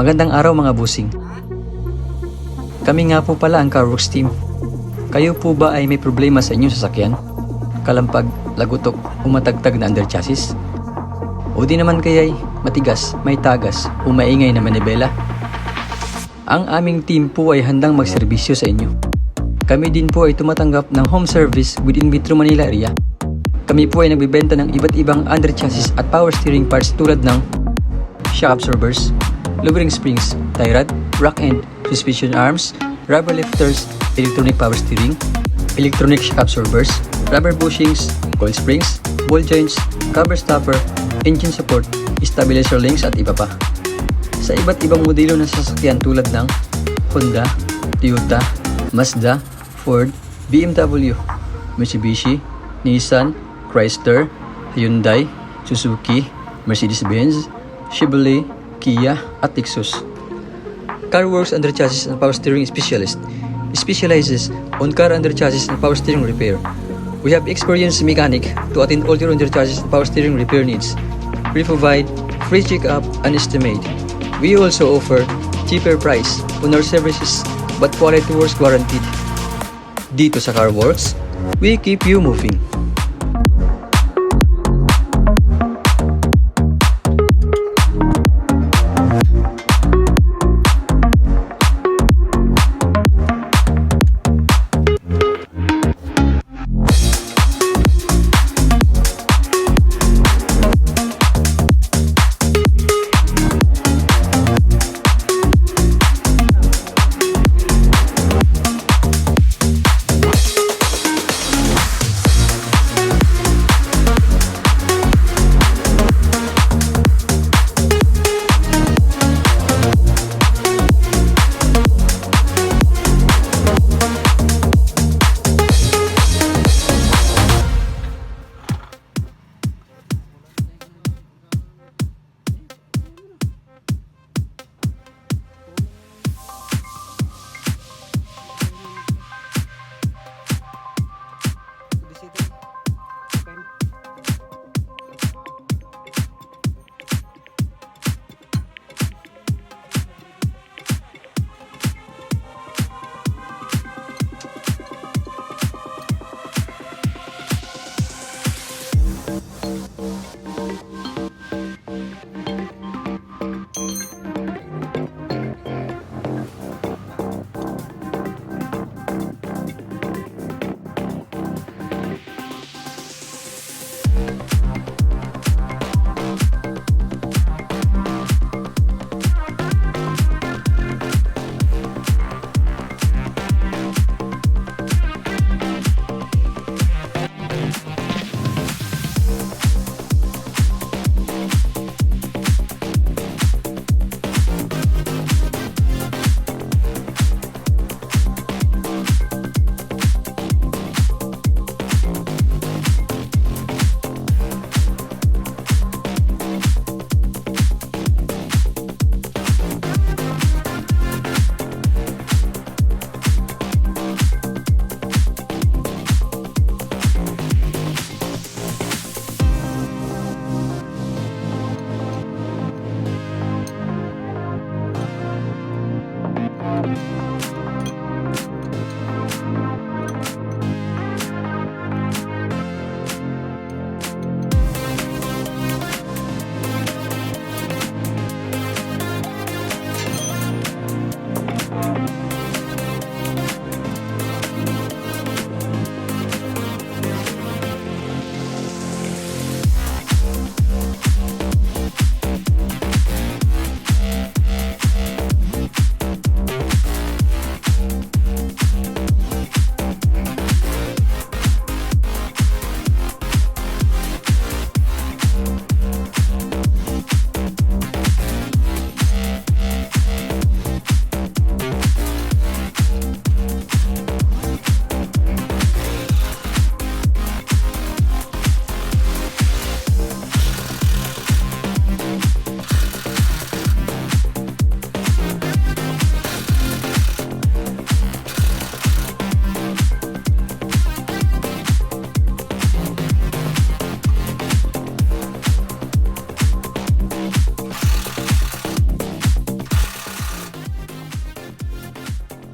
Magandang araw mga busing. Kami nga po pala ang Worx team. Kayo po ba ay may problema sa inyong sasakyan? Kalampag, Lagutok, umatagtag na Underchassis? O di naman kaya'y matigas, may tagas, o maingay na Manibela? Ang aming team po ay handang magserbisyo sa inyo. Kami din po ay tumatanggap ng home service within Metro Manila area. Kami po ay nagbibenta ng iba't ibang underchassis at power steering parts tulad ng shock absorbers, lowering springs, tie rod, rock end, suspension arms, rubber lifters, electronic power steering, electronic shock absorbers, rubber bushings, coil springs, ball joints, cover stopper, engine support, stabilizer links at iba pa. Sa iba't ibang modelo ng sasakyan tulad ng Honda, Toyota, Mazda, Ford, BMW, Mitsubishi, Nissan, Chrysler, Hyundai, Suzuki, Mercedes-Benz, Chevrolet, Kia at Lexus. Worx Underchassis and Power Steering Specialist specializes on car underchassis and power steering repair. We have experienced mechanic to attend all your underchassis and power steering repair needs. We provide free check-up and estimate. We also offer cheaper price on our services but quality works guaranteed. Dito sa Worx, we keep you moving.